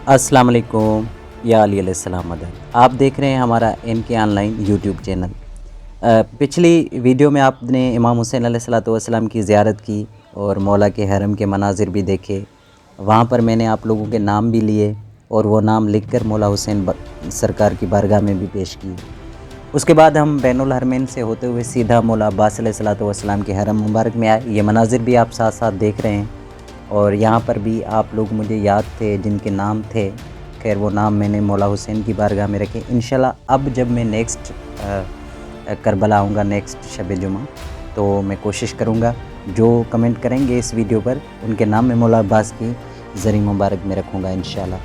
السلام علیکم یا علیہ السلام مدد. آپ دیکھ رہے ہیں ہمارا ایم کے آن لائن یوٹیوب چینل. پچھلی ویڈیو میں آپ نے امام حسین علیہ السلام کی زیارت کی اور مولا کے حرم کے مناظر بھی دیکھے. وہاں پر میں نے آپ لوگوں کے نام بھی لیے اور وہ نام لکھ کر مولا حسین سرکار کی بارگاہ میں بھی پیش کی. اس کے بعد ہم بین الحرمین سے ہوتے ہوئے سیدھا مولا عباس علیہ السلام کے حرم مبارک میں آئے. یہ مناظر بھی آپ ساتھ ساتھ دیکھ رہے ہیں اور یہاں پر بھی آپ لوگ مجھے یاد تھے جن کے نام تھے. خیر وہ نام میں نے مولا حسین کی بارگاہ میں رکھے. انشاءاللہ اب جب میں نیکسٹ کربلا آؤں گا نیکسٹ شب جمعہ تو میں کوشش کروں گا جو کمنٹ کریں گے اس ویڈیو پر ان کے نام میں مولا عباس کی زری مبارک میں رکھوں گا انشاءاللہ.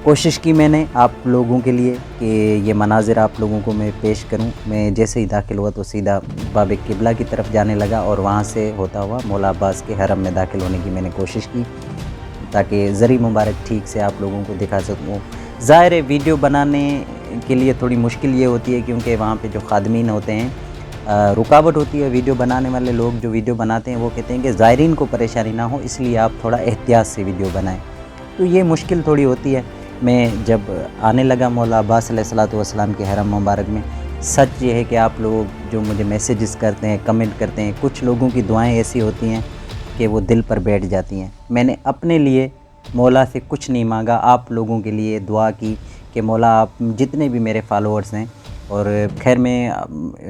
کوشش کی میں نے آپ لوگوں کے لیے کہ یہ مناظر آپ لوگوں کو میں پیش کروں. میں جیسے ہی داخل ہوا تو سیدھا باب قبلہ کی طرف جانے لگا اور وہاں سے ہوتا ہوا مولا عباس کے حرم میں داخل ہونے کی میں نے کوشش کی تاکہ زری مبارک ٹھیک سے آپ لوگوں کو دکھا سکوں. ظاہر ہے ویڈیو بنانے کے لیے تھوڑی مشکل یہ ہوتی ہے کیونکہ وہاں پہ جو خادمین ہوتے ہیں رکاوٹ ہوتی ہے. ویڈیو بنانے والے لوگ جو ویڈیو بناتے ہیں وہ کہتے ہیں کہ زائرین کو پریشانی نہ ہو اس لیے آپ تھوڑا احتیاط سے ویڈیو بنائیں. تو یہ مشکل تھوڑی ہوتی ہے. میں جب آنے لگا مولا عباس علیہ السلام کے حرم مبارک میں سچ یہ ہے کہ آپ لوگ جو مجھے میسیجز کرتے ہیں کمنٹ کرتے ہیں کچھ لوگوں کی دعائیں ایسی ہوتی ہیں کہ وہ دل پر بیٹھ جاتی ہیں. میں نے اپنے لیے مولا سے کچھ نہیں مانگا, آپ لوگوں کے لیے دعا کی کہ مولا آپ جتنے بھی میرے فالوورز ہیں اور خیر میں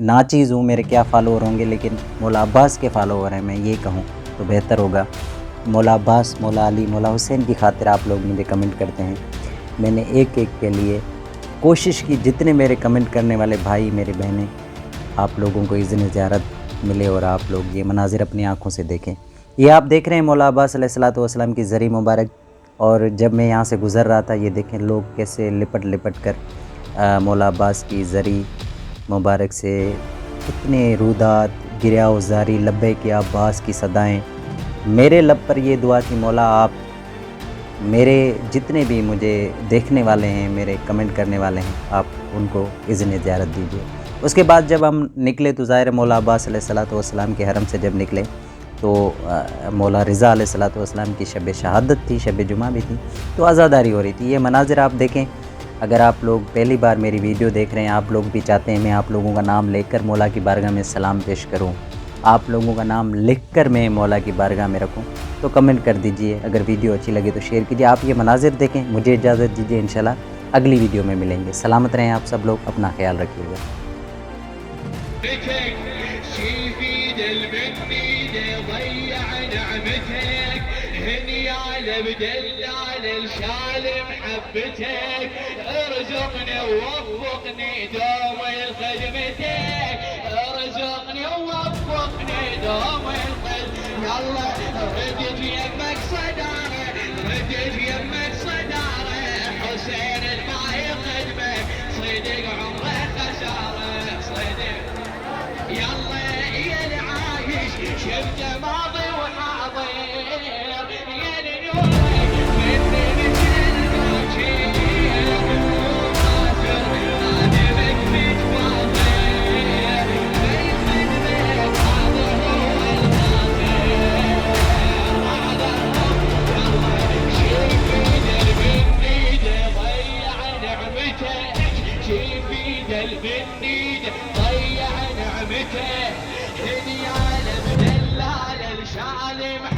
ناچیز ہوں میرے کیا فالوور ہوں گے لیکن مولا عباس کے فالوور ہیں میں یہ کہوں تو بہتر ہوگا. مولا عباس مولا علی مولا حسین کی خاطر آپ لوگ مجھے کمنٹ کرتے ہیں. میں نے ایک ایک کے لیے کوشش کی جتنے میرے کمنٹ کرنے والے بھائی میرے بہنیں آپ لوگوں کو اذن زیارت ملے اور آپ لوگ یہ مناظر اپنی آنکھوں سے دیکھیں. یہ آپ دیکھ رہے ہیں مولا عباس علیہ السلام کی زری مبارک اور جب میں یہاں سے گزر رہا تھا یہ دیکھیں لوگ کیسے لپٹ لپٹ کر مولا عباس کی زری مبارک سے اتنے رودات گریا و زاری لبیک یا عباس کی صدائیں. میرے لب پر یہ دعا تھی مولا آپ میرے جتنے بھی مجھے دیکھنے والے ہیں میرے کمنٹ کرنے والے ہیں آپ ان کو اذن زیارت دیجیے. اس کے بعد جب ہم نکلے تو ظاہر مولا عباس علیہ السلام کے حرم سے جب نکلے تو مولا رضا علیہ السلام کی شب شہادت تھی, شب جمعہ بھی تھی تو عزاداری ہو رہی تھی. یہ مناظر آپ دیکھیں. اگر آپ لوگ پہلی بار میری ویڈیو دیکھ رہے ہیں آپ لوگ بھی چاہتے ہیں میں آپ لوگوں کا نام لے کر مولا کی بارگاہ میں سلام پیش کروں, آپ لوگوں کا نام لکھ کر میں مولا کی بارگاہ میں رکھوں تو کمنٹ کر دیجئے. اگر ویڈیو اچھی لگے تو شیئر کیجئے. آپ یہ مناظر دیکھیں. مجھے اجازت دیجئے انشاءاللہ اگلی ویڈیو میں ملیں گے. سلامت رہیں آپ سب لوگ, اپنا خیال رکھیے گا. بدلال الشال محبتك ارزقني ووفقني دوم الخدمتك ارزقني ووفقني دوم الخدمتك يلا ردت يمك صدارة ردت يمك صدارة حسين ما يخدمك صدق عمره خسارة صدق يلا يا العايش شفت ماضي وحاضر ضيع نعمته هدي على بدلال الشالم